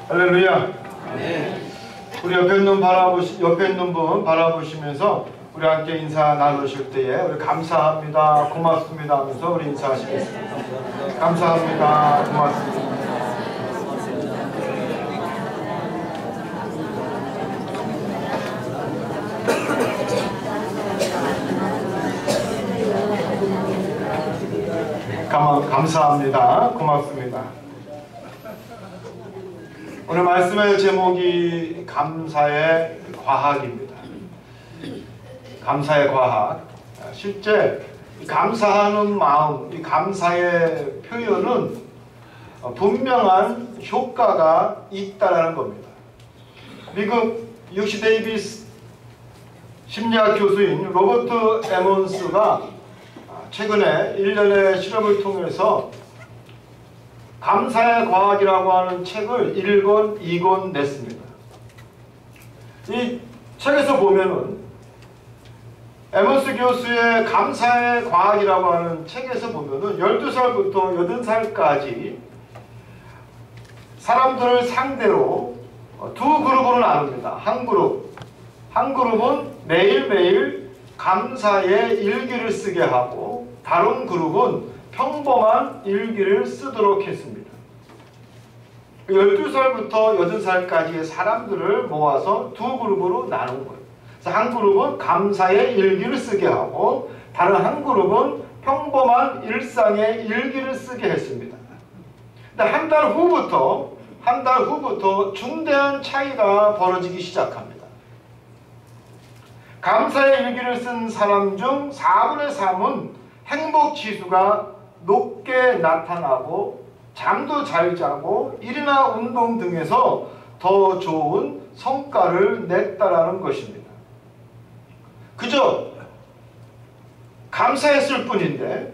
할렐루야. 우리 옆에 있는 분 바라보시면서 우리 함께 인사 나누실 때에 우리 감사합니다, 고맙습니다 하면서 우리 인사하시겠습니다. 감사합니다, 고맙습니다. 감사합니다, 고맙습니다. 오늘 말씀의 제목이 감사의 과학입니다. 감사의 과학. 실제 감사하는 마음, 이 감사의 표현은 분명한 효과가 있다라는 겁니다. 미국 UC 데이비스 심리학 교수인 로버트 에몬스가 최근에 일련의 실험을 통해서 감사의 과학이라고 하는 책을 1권, 2권 냈습니다. 이 책에서 보면은 에몬스 교수의 감사의 과학이라고 하는 책에서 보면은 12살부터 80살까지 사람들을 상대로 두 그룹으로 나눕니다. 한 그룹은 매일매일 감사의 일기를 쓰게 하고 다른 그룹은 평범한 일기를 쓰도록 했습니다. 12살부터 80살까지의 사람들을 모아서 두 그룹으로 나눈 거예요. 그래서 한 그룹은 감사의 일기를 쓰게 하고 다른 한 그룹은 평범한 일상의 일기를 쓰게 했습니다. 근데 한 달 후부터 중대한 차이가 벌어지기 시작합니다. 감사의 일기를 쓴 사람 중 4분의 3은 행복 지수가 높게 나타나고 잠도 잘 자고 일이나 운동 등에서 더 좋은 성과를 냈다라는 것입니다. 그저 감사했을 뿐인데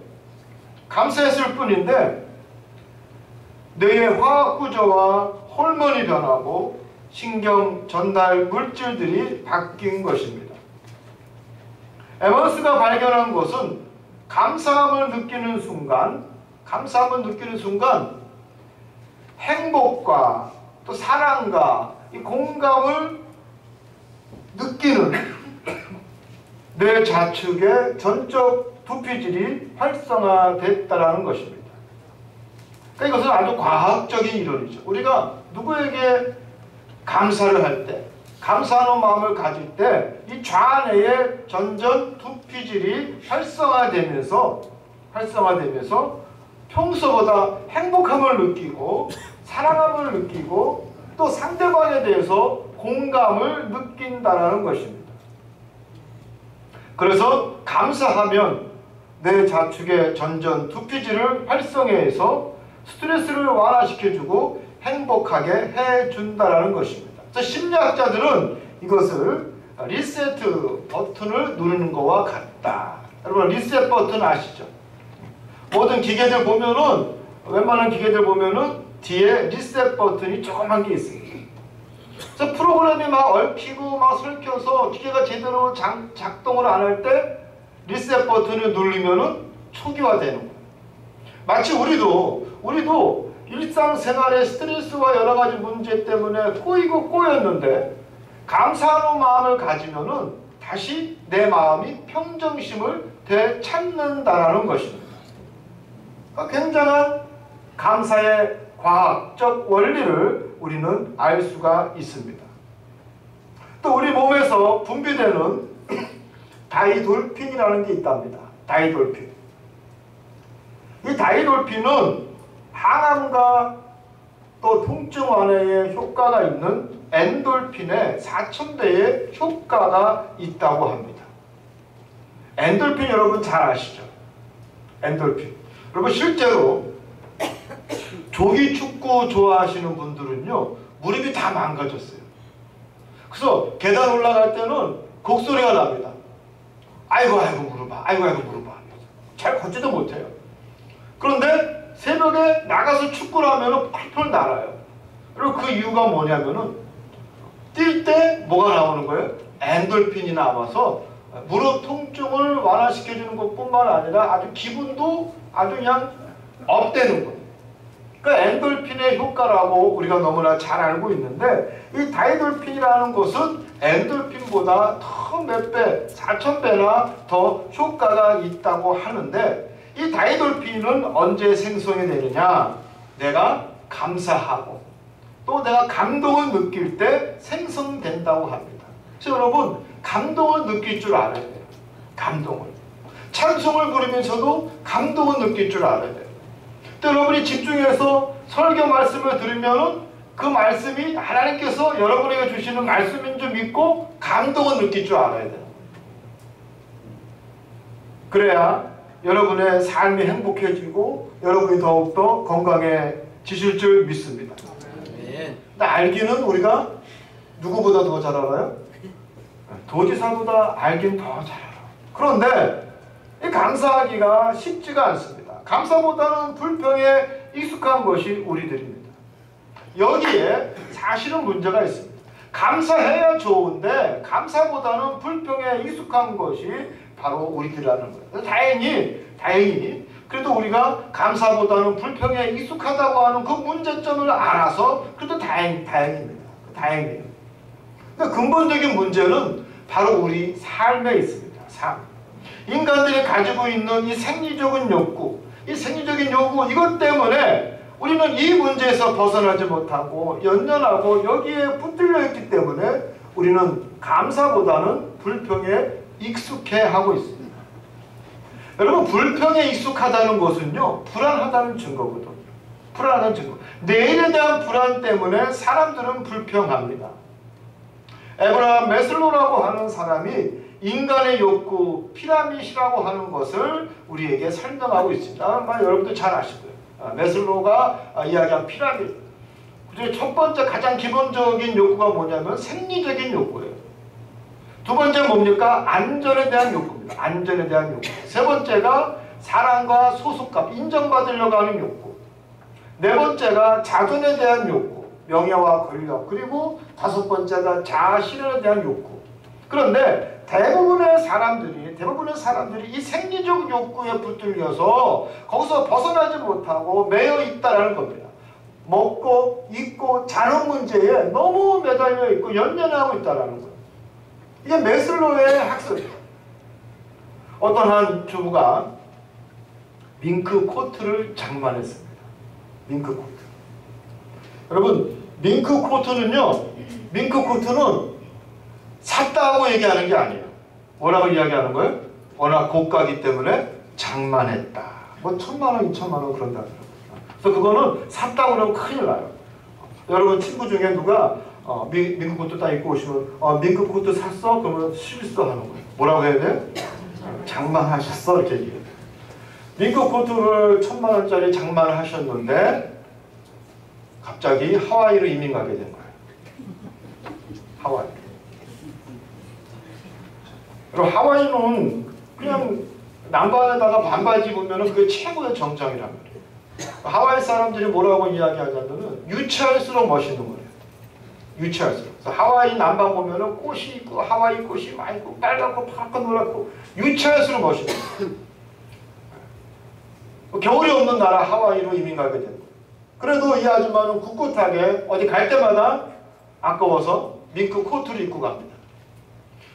뇌의 화학 구조와 호르몬이 변하고 신경 전달 물질들이 바뀐 것입니다. 에먼스가 발견한 것은 감사함을 느끼는 순간 행복과 또 사랑과 이 공감을 느끼는 뇌 좌측의 전적 두피질이 활성화됐다라는 것입니다. 그러니까 이것은 아주 과학적인 이론이죠. 우리가 누구에게 감사를 할 때, 감사하는 마음을 가질 때 이 좌뇌의 전전 두피질이 활성화되면서 평소보다 행복함을 느끼고 사랑함을 느끼고 또 상대방에 대해서 공감을 느낀다라는 것입니다. 그래서 감사하면 뇌 좌측의 전전 두피질을 활성화해서 스트레스를 완화시켜주고 행복하게 해준다라는 것입니다. 심리학자들은 이것을 리세트 버튼을 누르는 것과 같다. 여러분 리셋 버튼 아시죠? 모든 기계들 보면은 웬만한 기계들 보면은 뒤에 리셋 버튼이 조그만 게 있습니다. 그래서 프로그램이 막 얽히고 막 설켜서 기계가 제대로 작동을 안 할 때 리셋 버튼을 누르면은 초기화되는 거예요. 마치 우리도 일상생활의 스트레스와 여러 가지 문제 때문에 꼬였는데 감사하는 마음을 가지면은 다시 내 마음이 평정심을 되찾는다라는 것입니다. 굉장한 감사의 과학적 원리를 우리는 알 수가 있습니다. 또 우리 몸에서 분비되는 다이돌핀이라는 게 있답니다. 다이돌핀. 이 다이돌핀은 항암과 또 통증 완화에 효과가 있는 엔돌핀의 4000배의 효과가 있다고 합니다. 엔돌핀 여러분 잘 아시죠? 엔돌핀. 여러분 실제로 조기 축구 좋아하시는 분들은요 무릎이 다 망가졌어요. 그래서 계단 올라갈 때는 곡소리가 납니다. 아이고 무릎아, 아이고 무릎아. 잘 걷지도 못해요. 그런데 새벽에 나가서 축구를 하면 펄펄 날아요. 그리고 그 이유가 뭐냐면은 뛸 때 뭐가 나오는 거예요? 엔돌핀이 나와서 무릎 통증을 완화시켜주는 것뿐만 아니라 아주 기분도 아주 그냥 업되는 거예요. 그 엔돌핀의 효과라고 우리가 너무나 잘 알고 있는데, 이 다이돌핀이라는 것은 엔돌핀보다 더 몇 배, 4000배나 더 효과가 있다고 하는데, 이 다이돌핀은 언제 생성이 되느냐? 내가 감사하고 또 내가 감동을 느낄 때 생성된다고 합니다. 그래서 여러분, 감동을 느낄 줄 알아야 돼요. 감동을. 찬송을 부르면서도 감동을 느낄 줄 알아야 돼요. 또 여러분이 집중해서 설교 말씀을 들으면은 그 말씀이 하나님께서 여러분에게 주시는 말씀인 줄 믿고 감동을 느낄 줄 알아야 돼요. 그래야 여러분의 삶이 행복해지고 여러분이 더욱더 건강해지실 줄 믿습니다. 근데 알기는 우리가 누구보다 더 잘 알아요? 도지사보다 알긴 더 잘 알아요. 그런데 이 감사하기가 쉽지가 않습니다. 감사보다는 불평에 익숙한 것이 우리들입니다. 여기에 사실은 문제가 있습니다. 감사해야 좋은데 감사보다는 불평에 익숙한 것이 바로 우리들이라는 거예요. 다행히 그래도 우리가 감사보다는 불평에 익숙하다고 하는 그 문제점을 알아서 그래도 다행입니다. 다행이에요. 근데 근본적인 문제는 바로 우리 삶에 있습니다. 삶. 인간들이 가지고 있는 이 생리적인 욕구, 이것 때문에 우리는 이 문제에서 벗어나지 못하고 연연하고 여기에 붙들려 있기 때문에 우리는 감사보다는 불평에 익숙해하고 있습니다. 여러분, 불평에 익숙하다는 것은요, 불안하다는 증거거든요. 불안한 증거. 내일에 대한 불안 때문에 사람들은 불평합니다. 에브라함 매슬로라고 하는 사람이 인간의 욕구, 피라밋이라고 하는 것을 우리에게 설명하고 있습니다. 아마 여러분도 잘 아시고요. 매슬로가 이야기한 피라밋. 첫 번째 가장 기본적인 욕구가 뭐냐면 생리적인 욕구예요. 두 번째는 뭡니까? 안전에 대한 욕구입니다. 안전에 대한 욕구. 세 번째가 사랑과 소속감, 인정받으려고 하는 욕구. 네 번째가 자존에 대한 욕구, 명예와 권력. 그리고 다섯 번째가 자아 실현에 대한 욕구. 그런데 대부분의 사람들이 이 생리적 욕구에 붙들려서 거기서 벗어나지 못하고 매여 있다는 겁니다. 먹고 입고 자는 문제에 너무 매달려 있고 연연하고 있다는 거예요. 이게 매슬로의 학설이에요. 어떤 한 주부가 밍크 코트를 장만했습니다. 밍크 코트. 여러분, 밍크 코트는 샀다고 얘기하는 게 아니에요. 뭐라고 이야기하는 거예요? 워낙 고가기 때문에 장만했다. 뭐 1000만원, 2000만원 그런다. 그래서 그거는 샀다고 그러면 큰일 나요. 여러분 친구 중에 누가 밍크 코트 딱 입고 오시면 밍크 코트 샀어? 그러면 실수하는 거예요. 뭐라고 해야 돼요? 장만하셨어? 이렇게 얘기해요. 밍크 코트를 1000만원짜리 장만을 하셨는데 갑자기 하와이로 이민 가게 된 거예요. 하와이. 그리고 하와이는 그냥 남반에다가 반바지 입으면 그게 최고의 정장이란 말이에요. 하와이 사람들이 뭐라고 이야기하자면 유치할수록 멋있는 거예요. 유치할수록. 그래서 하와이 남반 보면은 꽃이 있고 하와이 꽃이 많이 있고 빨갛고 파랗고 노랗고 유치할수록 멋있는 거예요. 겨울이 없는 나라 하와이로 이민 가게 된 거예요. 그래도 이 아줌마는 꿋꿋하게 어디 갈 때마다 아까워서 밍크 코트를 입고 갑니다.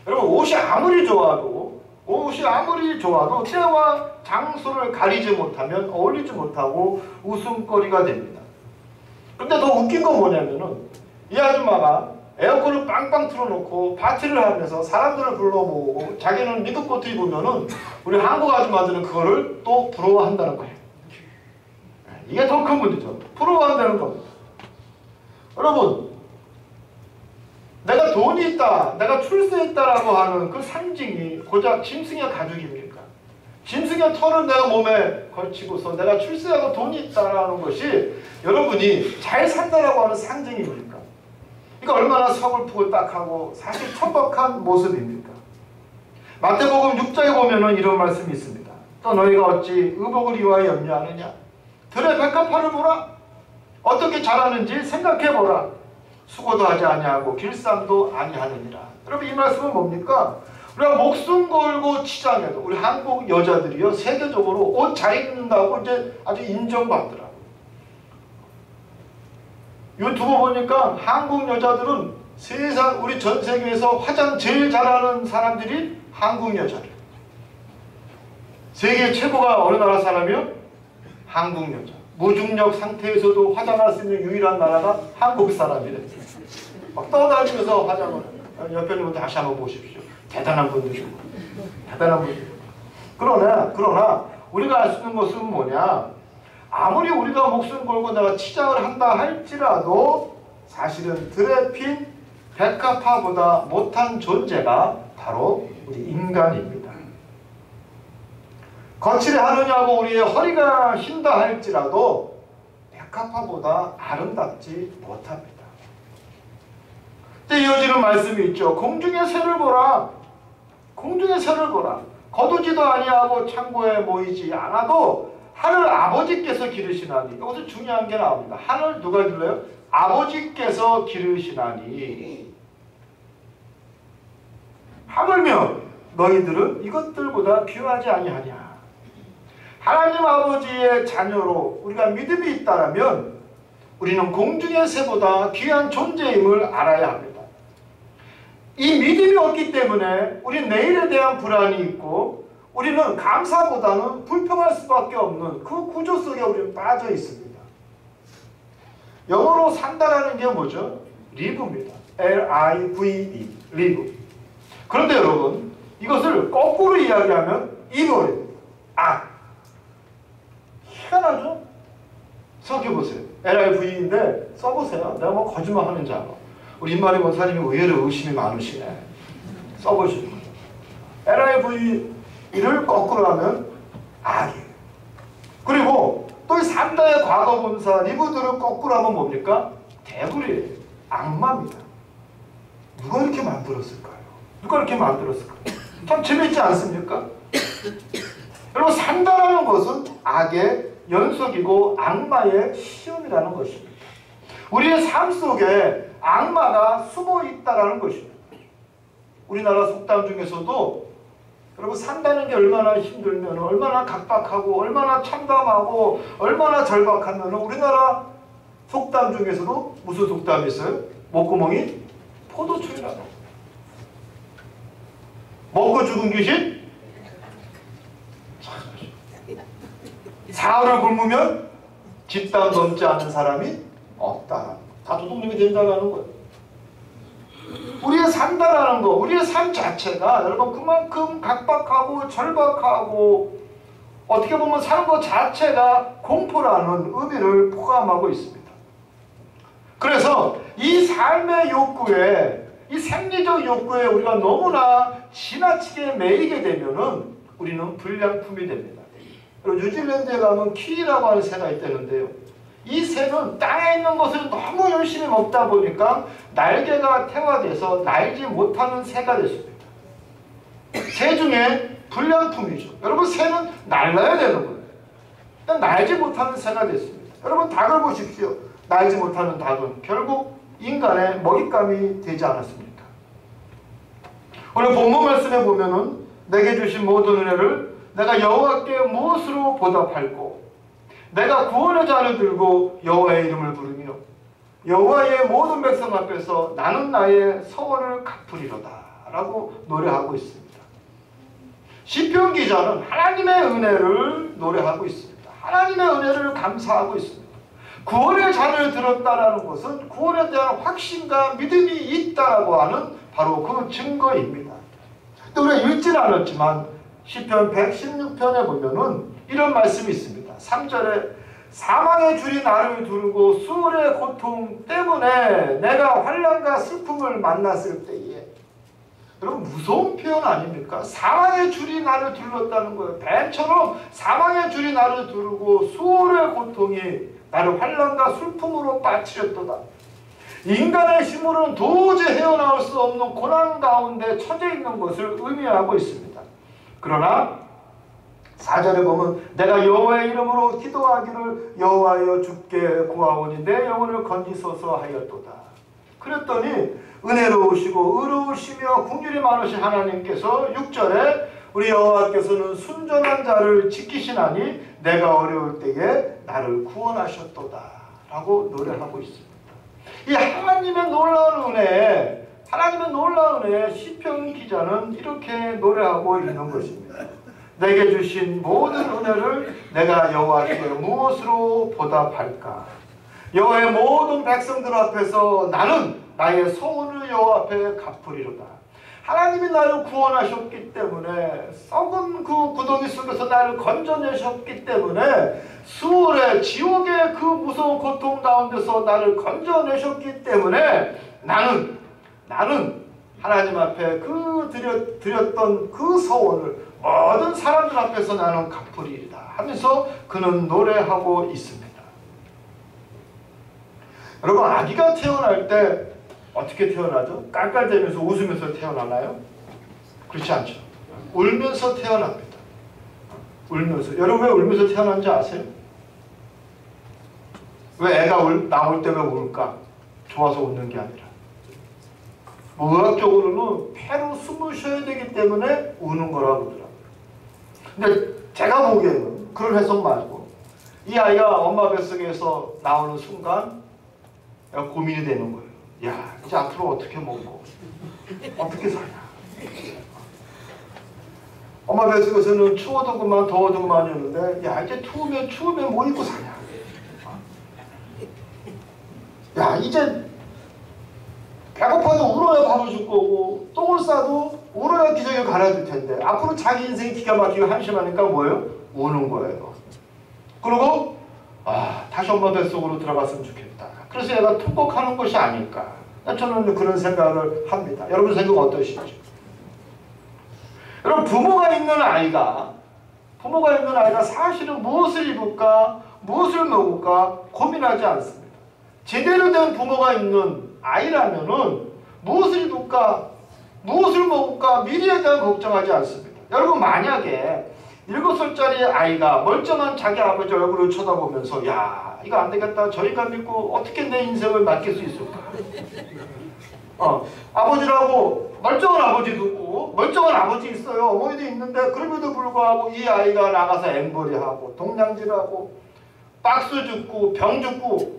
여러분, 옷이 아무리 좋아도 때와 장소를 가리지 못하면 어울리지 못하고 웃음거리가 됩니다. 근데 더 웃긴 건 뭐냐면은 이 아줌마가 에어컨을 빵빵 틀어놓고 파티를 하면서 사람들을 불러 모으고 자기는 밍크 코트 입으면은 우리 한국 아줌마들은 그거를 또 부러워한다는 거예요. 이게 더 큰 문제죠. 부러워한다는 겁니다. 여러분, 내가 돈이 있다, 내가 출세했다라고 하는 그 상징이 고작 짐승의 가죽입니까? 짐승의 털을 내가 몸에 걸치고서 내가 출세하고 돈이 있다라는 것이 여러분이 잘 산다라고 하는 상징입니까? 이거 얼마나 서글프고 딱하고 사실 천박한 모습입니까? 마태복음 6장에 보면은 이런 말씀이 있습니다. 또 너희가 어찌 의복을 위하여 염려하느냐? 들의 백합화를 보라. 어떻게 자라는지 생각해보라. 수고도 하지 아니하고 길쌈도 아니하느니라. 여러분, 이 말씀은 뭡니까? 우리가 목숨 걸고 치장해도 우리 한국 여자들이요 세계적으로 옷 잘 입는다고 이제 아주 인정받더라고요. 유튜브 보니까 한국 여자들은 세상 우리 전 세계에서 화장 제일 잘하는 사람들이 한국 여자들. 세계 최고가 어느 나라 사람이요? 한국 여자. 무중력 상태에서도 화장할 수 있는 유일한 나라가 한국 사람이래. 막 떠다니면서 화장을. 옆에 있는 분 다시 한번 보십시오. 대단한 분들이고. 대단한 분들. 그러나 우리가 알 수 있는 것은 뭐냐? 아무리 우리가 목숨 걸고 내가 치장을 한다 할지라도 사실은 드레핀 백합화보다 못한 존재가 바로 우리 인간입니다. 거칠게 하느냐고 우리의 허리가 흰다 할지라도 백합화보다 아름답지 못합니다. 이어지는 말씀이 있죠. 공중의 새를 보라. 공중의 새를 보라. 거두지도 아니하고 창고에 모이지 않아도 하늘 아버지께서 기르시나니. 여기서 중요한 게 나옵니다. 하늘 누가 길러요? 아버지께서 기르시나니. 하물며 너희들은 이것들보다 귀하지 아니하냐. 하나님 아버지의 자녀로 우리가 믿음이 있다면 우리는 공중의 새보다 귀한 존재임을 알아야 합니다. 이 믿음이 없기 때문에 우리 내일에 대한 불안이 있고 우리는 감사보다는 불평할 수밖에 없는 그 구조 속에 우리는 빠져 있습니다. 영어로 산다라는 게 뭐죠? live입니다. L-I-V-E, live. 그런데 여러분, 이것을 거꾸로 이야기하면 evil입니다. 희한하죠? 써보세요. L-I-V-E인데 써보세요. 내가 뭐 거짓말 하는지 알아. 우리 임마리 권사님이 의외로 의심이 많으시네. 써보시는 거예요. L-I-V-E를 거꾸로 하면 악이에요. 그리고 또 이 산다의 과거 분사 리브들을 거꾸로 하면 뭡니까? 대불이에요. 악마입니다. 누가 이렇게 만들었을까요? 누가 이렇게 만들었을까요? 참 재밌지 않습니까? 여러분, 산다라는 것은 악의 연속이고 악마의 시험이라는 것입니다. 우리의 삶 속에 악마가 숨어 있다라는 것입니다. 우리나라 속담 중에서도 여러분, 산다는 게 얼마나 힘들면, 얼마나 각박하고, 얼마나 참담하고, 얼마나 절박하면 우리나라 속담 중에서도 무슨 속담이 있어요? 목구멍이 포도청이라고. 먹고 죽은 귀신? 사흘을 굶으면 집담 넘지 않는 사람이 없다. 다 도둑놈이 된다는 거예요. 우리의 산다라는 거, 우리의 삶 자체가 여러분 그만큼 각박하고 절박하고 어떻게 보면 사는 것 자체가 공포라는 의미를 포함하고 있습니다. 그래서 이 삶의 욕구에, 이 생리적 욕구에 우리가 너무나 지나치게 매이게 되면은 우리는 불량품이 됩니다. 뉴질랜드에 가면 키위라고 하는 새가 있다는데요. 이 새는 땅에 있는 것을 너무 열심히 먹다 보니까 날개가 태화돼서 날지 못하는 새가 됐습니다. 새 중에 불량품이죠. 여러분, 새는 날라야 되는 거예요. 날지 못하는 새가 됐습니다. 여러분, 닭을 보십시오. 날지 못하는 닭은 결국 인간의 먹잇감이 되지 않았습니까? 오늘 본문 말씀에 보면은 내게 주신 모든 은혜를 내가 여호와께 무엇으로 보답할꼬? 내가 구원의 잔을 들고 여호와의 이름을 부르며 여호와의 모든 백성 앞에서 나는 나의 서원을 갚으리로다 라고 노래하고 있습니다. 시편 기자는 하나님의 은혜를 노래하고 있습니다. 하나님의 은혜를 감사하고 있습니다. 구원의 잔을 들었다라는 것은 구원에 대한 확신과 믿음이 있다라고 하는 바로 그 증거입니다. 또 우리가 읽지는 않았지만 시편 116편에 보면은 이런 말씀이 있습니다. 3절에 사망의 줄이 나를 두르고 수월의 고통 때문에 내가 환난과 슬픔을 만났을 때에, 여러분 무서운 표현 아닙니까? 사망의 줄이 나를 둘렀다는 거예요. 뱀처럼 사망의 줄이 나를 두르고 수월의 고통이 나를 환난과 슬픔으로 빠뜨렸도다. 인간의 힘으로는 도저히 헤어나올 수 없는 고난 가운데 처져 있는 것을 의미하고 있습니다. 그러나 4절에 보면 내가 여호와의 이름으로 기도하기를 여호와여 주께 구하오니 내 영혼을 건지소서 하였도다. 그랬더니 은혜로우시고 의로우시며 긍휼이 많으신 하나님께서 6절에 우리 여호와께서는 순전한 자를 지키시나니 내가 어려울 때에 나를 구원하셨도다 라고 노래하고 있습니다. 이 하나님의 놀라운 은혜, 하나님의 놀라운 은혜, 시편 기자는 이렇게 노래하고 있는 것입니다. 내게 주신 모든 은혜를 내가 여호와께 무엇으로 보답할까? 여호와의 모든 백성들 앞에서 나는 나의 소원을 여호와 앞에 갚으리로다. 하나님이 나를 구원하셨기 때문에, 썩은 그 구덩이 속에서 나를 건져내셨기 때문에, 수월의 지옥의 그 무서운 고통 가운데서 나를 건져내셨기 때문에 나는 하나님 앞에 드렸던 그 소원을 모든 사람들 앞에서 나는 갚으리이다 하면서 그는 노래하고 있습니다. 여러분, 아기가 태어날 때 어떻게 태어나죠? 깔깔대면서 웃으면서 태어나나요? 그렇지 않죠. 울면서 태어납니다. 울면서. 여러분 왜 울면서 태어난지 아세요? 왜 애가 나올 때 왜 울까? 좋아서 웃는 게 아니라. 의학적으로는 폐로 숨을 쉬어야 되기 때문에 우는 거라고 그러더라고요. 근데 제가 보기에는 그런 해석 말고, 이 아이가 엄마 뱃속에서 나오는 순간 고민이 되는 거예요. 야, 이제 앞으로 어떻게 먹고 어떻게 사냐. 엄마 뱃속에서는 추워도 그만 더워도 그만이었는데, 야, 이제 추우면 뭐 입고 사냐. 야, 이제 배고파도 울어야 밥을 줄 거고, 똥을 싸도 울어야 기저귀를 갈아줄 텐데, 앞으로 자기 인생이 기가 막히고 한심하니까 뭐예요? 우는 거예요. 그리고 다시 엄마 뱃속으로 들어갔으면 좋겠다. 그래서 얘가 통곡하는 것이 아닐까. 저는 그런 생각을 합니다. 여러분 생각 어떠시죠? 여러분, 부모가 있는 아이가 사실은 무엇을 입을까, 무엇을 먹을까 고민하지 않습니다. 제대로 된 부모가 있는 아이라면은 무엇을 입을까, 무엇을 먹을까, 미래에 대한 걱정하지 않습니다. 여러분, 만약에 7살짜리 아이가 멀쩡한 자기 아버지 얼굴을 쳐다보면서, 야, 이거 안 되겠다, 저희가 믿고 어떻게 내 인생을 맡길 수 있을까? 아버지라고 멀쩡한 아버지도 있고, 멀쩡한 아버지 있어요. 어머니도 있는데, 그럼에도 불구하고 이 아이가 나가서 앵벌이하고 동냥질하고 박스 줍고 병 줍고,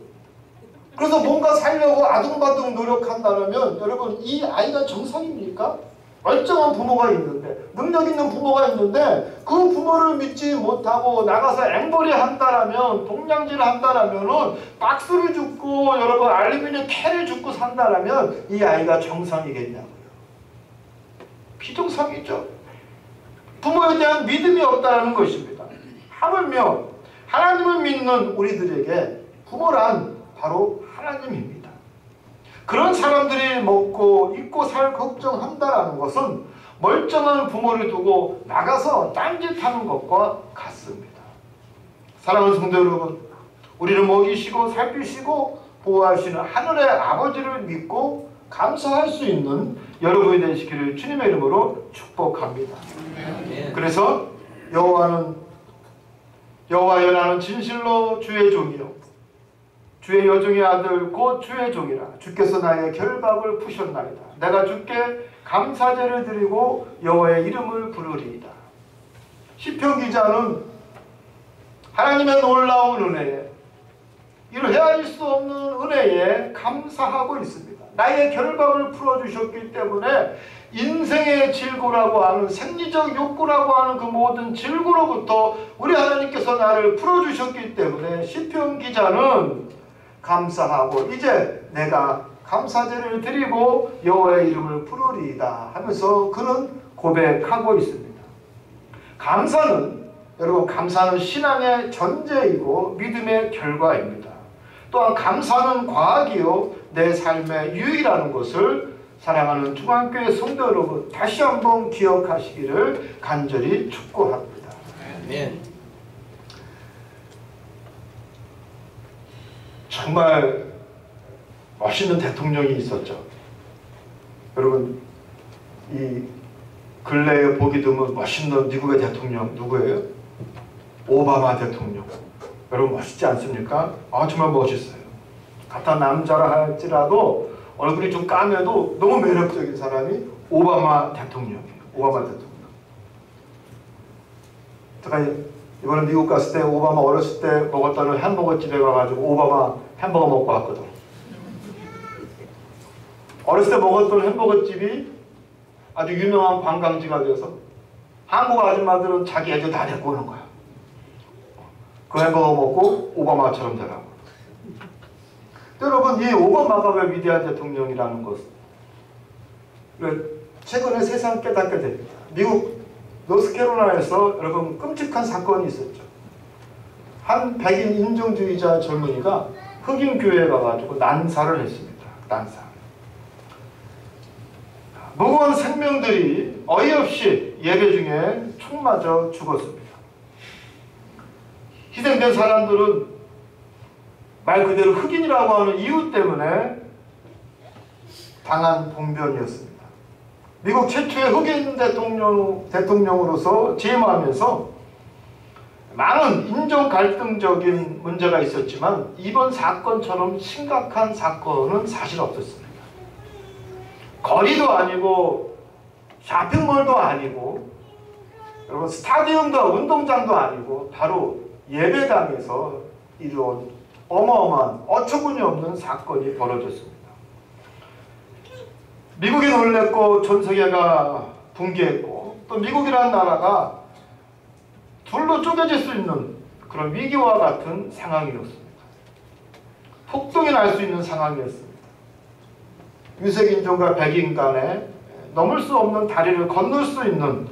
그래서 뭔가 살려고 아둥바둥 노력한다면, 여러분, 이 아이가 정상입니까? 멀쩡한 부모가 있는데, 능력 있는 부모가 있는데, 그 부모를 믿지 못하고 나가서 앵벌이 한다라면, 동냥질을 한다라면은, 박스를 줍고, 여러분, 알루미늄 캔을 줍고 산다라면, 이 아이가 정상이겠냐고요. 비정상이죠. 부모에 대한 믿음이 없다는 것입니다. 하물며, 하나님을 믿는 우리들에게 부모란 바로 하나님입니다. 그런 사람들이 먹고 입고 살 걱정한다라는 것은 멀쩡한 부모를 두고 나가서 딴짓하는 것과 같습니다. 사랑하는 성도 여러분, 우리는 먹이시고 살피시고 보호하시는 하늘의 아버지를 믿고 감사할 수 있는 여러분이 되시기를 주님의 이름으로 축복합니다. 그래서 여호와여, 나는 진실로 주의 종이요 주의 여종의 아들 곧 주의 종이라. 주께서 나의 결박을 푸셨나이다. 내가 주께 감사제를 드리고 여호와의 이름을 부르리이다. 시편 기자는 하나님의 놀라운 은혜에, 이를 헤아릴 수 없는 은혜에 감사하고 있습니다. 나의 결박을 풀어주셨기 때문에 인생의 질고라고 하는, 생리적 욕구라고 하는 그 모든 질고로부터 우리 하나님께서 나를 풀어주셨기 때문에 시편 기자는 감사하고, 이제 내가 감사제를 드리고 여호와의 이름을 부르리이다 하면서 그는 고백하고 있습니다. 여러분, 감사는 신앙의 전제이고 믿음의 결과입니다. 또한 감사는 과학이요 내 삶의 유의라는 것을 사랑하는 중앙교회 성도 여러분, 다시 한번 기억하시기를 간절히 축복합니다. 아멘. 정말 멋있는 대통령이 있었죠. 여러분, 이 근래에 보기 드문 멋있는 미국의 대통령 누구예요? 오바마 대통령. 여러분, 멋있지 않습니까? 정말 멋있어요. 같은 남자라 할지라도 얼굴이 좀 까매도 너무 매력적인 사람이 오바마 대통령이에요. 오바마 대통령. 제가 이번에 미국 갔을 때 오바마 어렸을 때 먹었던 햄버거 집에 가가지고 오바마 햄버거 먹고 왔거든. 어렸을 때 먹었던 햄버거집이 아주 유명한 관광지가 돼서 한국 아줌마들은 자기 애들 다 데리고 오는 거야. 그 햄버거 먹고 오바마처럼 되라고. 여러분, 이 오바마가 왜 위대한 대통령이라는 것을 최근에 세상 깨닫게 됩니다. 미국 노스캐롤라이나에서 여러분 끔찍한 사건이 있었죠. 한 백인 인종주의자 젊은이가 흑인 교회에 가가지고 난사를 했습니다. 난사. 무고한 생명들이 어이없이 예배 중에 총 맞아 죽었습니다. 희생된 사람들은 말 그대로 흑인이라고 하는 이유 때문에 당한 봉변이었습니다. 미국 최초의 흑인 대통령으로서 재임하면서 많은 인종 갈등적인 문제가 있었지만 이번 사건처럼 심각한 사건은 사실 없었습니다. 거리도 아니고 쇼핑몰도 아니고 여러분 스타디움도 운동장도 아니고 바로 예배당에서 이루어진 어마어마한 어처구니 없는 사건이 벌어졌습니다. 미국이 놀랬고 전 세계가 붕괴했고 또 미국이라는 나라가 둘로 쪼개질 수 있는 그런 위기와 같은 상황이었습니다. 폭동이 날 수 있는 상황이었습니다. 유색인종과 백인 간에 넘을 수 없는 다리를 건널 수 있는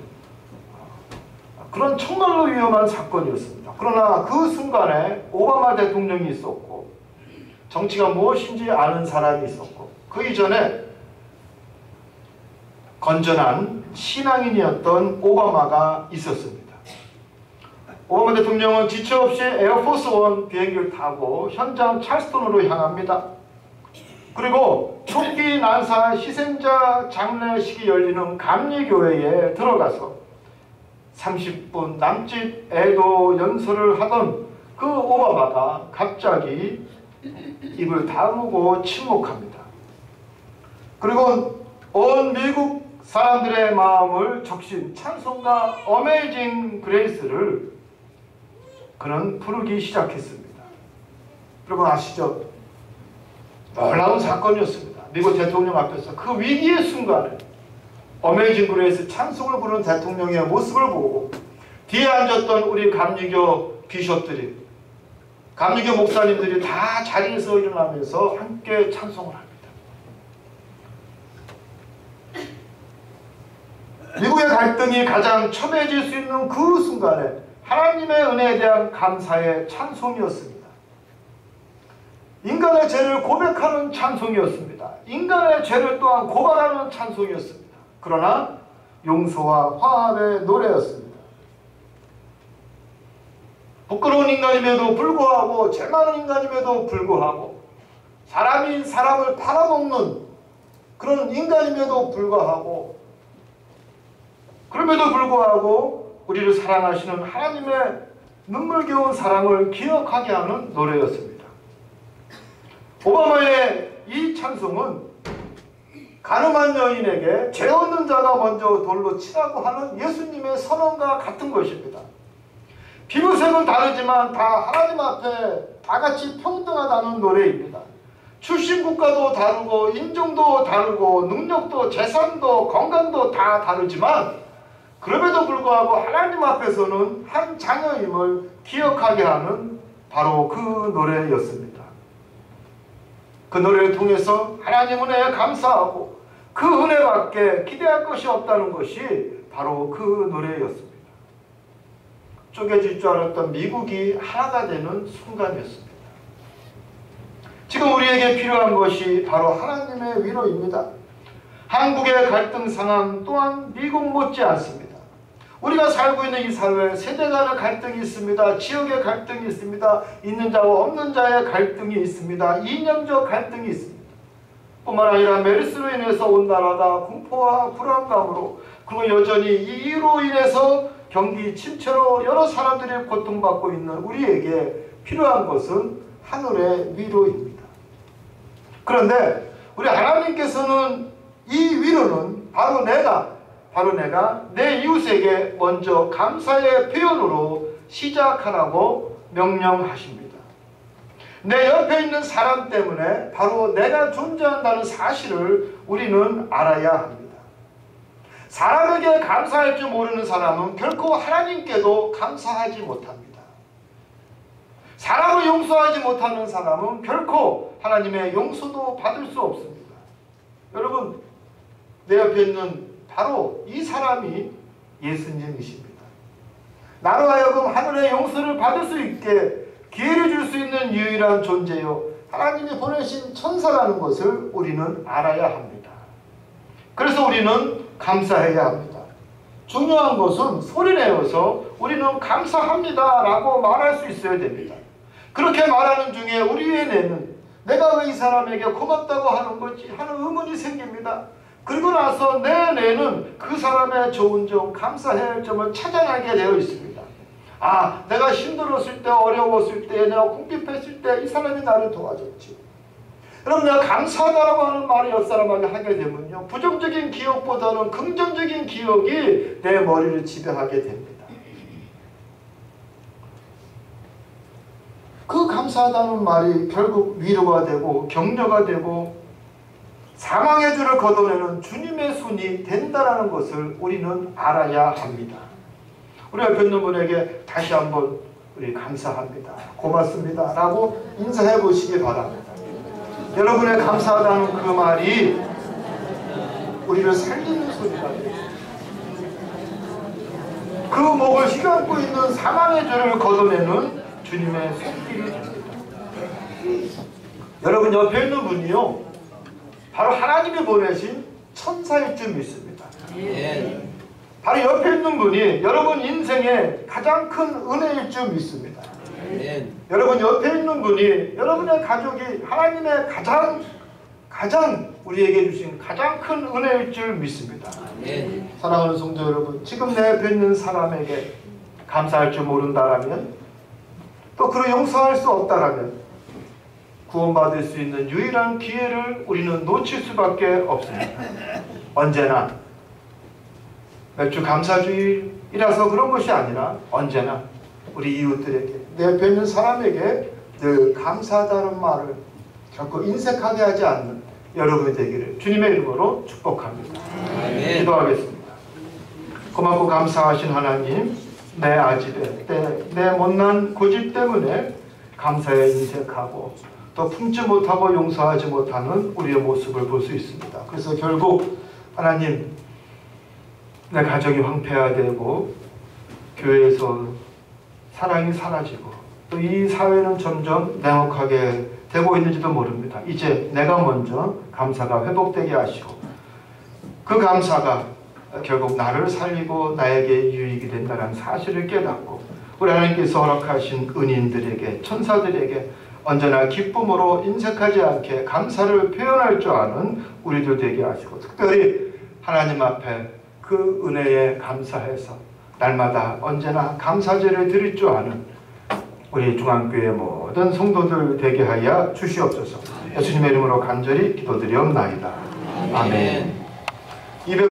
그런 정말로 위험한 사건이었습니다. 그러나 그 순간에 오바마 대통령이 있었고 정치가 무엇인지 아는 사람이 있었고 그 이전에 건전한 신앙인이었던 오바마가 있었습니다. 오바마 대통령은 지체 없이 에어포스 원 비행기를 타고 현장 찰스톤으로 향합니다. 그리고 총기 난사 희생자 장례식이 열리는 감리교회에 들어가서 30분 남짓 애도 연설을 하던 그 오바마가 갑자기 입을 다무고 침묵합니다. 그리고 온 미국 사람들의 마음을 적신 찬송가 어메이징 그레이스를 그는 부르기 시작했습니다. 여러분 아시죠? 놀라운 사건이었습니다. 미국 대통령 앞에서 그 위기의 순간에 어메이징 그레이스 찬송을 부르는 대통령의 모습을 보고 뒤에 앉았던 우리 감리교 비숍들이 감리교 목사님들이 다 자리에서 일어나면서 함께 찬송을 합니다. 미국의 갈등이 가장 첨예해질 수 있는 그 순간에 하나님의 은혜에 대한 감사의 찬송이었습니다. 인간의 죄를 고백하는 찬송이었습니다. 인간의 죄를 또한 고발하는 찬송이었습니다. 그러나 용서와 화합의 노래였습니다. 부끄러운 인간임에도 불구하고 죄 많은 인간임에도 불구하고 사람이 사람을 팔아먹는 그런 인간임에도 불구하고 그럼에도 불구하고 우리를 사랑하시는 하나님의 눈물겨운 사랑을 기억하게 하는 노래였습니다. 오바마의 이 찬송은 가늠한 여인에게 죄 없는 자가 먼저 돌로 치라고 하는 예수님의 선언과 같은 것입니다. 피부색은 다르지만 다 하나님 앞에 다같이 평등하다는 노래입니다. 출신 국가도 다르고 인종도 다르고 능력도 재산도 건강도 다 다르지만 그럼에도 불구하고 하나님 앞에서는 한 자녀임을 기억하게 하는 바로 그 노래였습니다. 그 노래를 통해서 하나님 은혜에 감사하고 그 은혜밖에 기대할 것이 없다는 것이 바로 그 노래였습니다. 쪼개질 줄 알았던 미국이 하나가 되는 순간이었습니다. 지금 우리에게 필요한 것이 바로 하나님의 위로입니다. 한국의 갈등 상황 또한 미국 못지 않습니다. 우리가 살고 있는 이 사회에 세대 간의 갈등이 있습니다. 지역의 갈등이 있습니다. 있는 자와 없는 자의 갈등이 있습니다. 이념적 갈등이 있습니다. 뿐만 아니라 메르스로 인해서 온 나라다 공포와 불안감으로 그리고 여전히 이로 인해서 경기 침체로 여러 사람들이 고통받고 있는 우리에게 필요한 것은 하늘의 위로입니다. 그런데 우리 하나님께서는 이 위로는 바로 내가 내 이웃에게 먼저 감사의 표현으로 시작하라고 명령하십니다. 내 옆에 있는 사람 때문에 바로 내가 존재한다는 사실을 우리는 알아야 합니다. 사람에게 감사할 줄 모르는 사람은 결코 하나님께도 감사하지 못합니다. 사람을 용서하지 못하는 사람은 결코 하나님의 용서도 받을 수 없습니다. 여러분, 내 옆에 있는 바로 이 사람이 예수님이십니다. 나로 하여금 하늘의 용서를 받을 수 있게 기회를 줄 수 있는 유일한 존재요, 하나님이 보내신 천사라는 것을 우리는 알아야 합니다. 그래서 우리는 감사해야 합니다. 중요한 것은 소리내어서 우리는 감사합니다 라고 말할 수 있어야 됩니다. 그렇게 말하는 중에 우리의 뇌는 내가 왜 이 사람에게 고맙다고 하는 거지 하는 의문이 생깁니다. 그리고 나서 내 뇌는 그 사람의 좋은 점, 감사해야 할 점을 찾아내게 되어 있습니다. 아, 내가 힘들었을 때, 어려웠을 때, 내가 궁핍했을 때 이 사람이 나를 도와줬지. 여러분, 내가 감사하다라고 하는 말을 옆 사람에게 하게 되면요, 부정적인 기억보다는 긍정적인 기억이 내 머리를 지배하게 됩니다. 그 감사하다는 말이 결국 위로가 되고 격려가 되고 사망의 줄을 걷어내는 주님의 손이 된다는 것을 우리는 알아야 합니다. 우리 옆에 있는 분에게 다시 한번 우리 감사합니다, 고맙습니다 라고 인사해 보시기 바랍니다. 여러분의 감사하다는 그 말이 우리를 살리는 소리가 됩니다. 그 목을 휘감고 있는 사망의 줄을 걷어내는 주님의 손길이 됩니다. 여러분, 옆에 있는 분이요, 바로 하나님이 보내신 천사일 줄 믿습니다. 바로 옆에 있는 분이 여러분 인생의 가장 큰 은혜일 줄 믿습니다. 여러분, 옆에 있는 분이 여러분의 가족이 하나님의 가장 우리에게 주신 가장 큰 은혜일 줄 믿습니다. 사랑하는 성도 여러분, 지금 내 옆에 있는 사람에게 감사할 줄 모른다라면, 또 그를 용서할 수 없다라면 구원받을 수 있는 유일한 기회를 우리는 놓칠 수밖에 없습니다. 언제나 매주 감사주일이라서 그런 것이 아니라 언제나 우리 이웃들에게, 내 옆에 있는 사람에게 늘 감사하다는 말을 결코 인색하게 하지 않는 여러분이 되기를 주님의 이름으로 축복합니다. 아멘. 기도하겠습니다. 고맙고 감사하신 하나님, 내 아집에 내 못난 고집 때문에 감사에 인색하고 또 품지 못하고 용서하지 못하는 우리의 모습을 볼 수 있습니다. 그래서 결국 하나님, 내 가정이 황폐화되고 교회에서 사랑이 사라지고 또 이 사회는 점점 냉혹하게 되고 있는지도 모릅니다. 이제 내가 먼저 감사가 회복되게 하시고 그 감사가 결국 나를 살리고 나에게 유익이 된다는 사실을 깨닫고 우리 하나님께서 허락하신 은인들에게, 천사들에게 언제나 기쁨으로 인색하지 않게 감사를 표현할 줄 아는 우리들 되게 하시고, 특별히 하나님 앞에 그 은혜에 감사해서 날마다 언제나 감사제를 드릴 줄 아는 우리 중앙교회 모든 성도들 되게 하여 주시옵소서. 예수님의 이름으로 간절히 기도드리옵나이다. 아멘.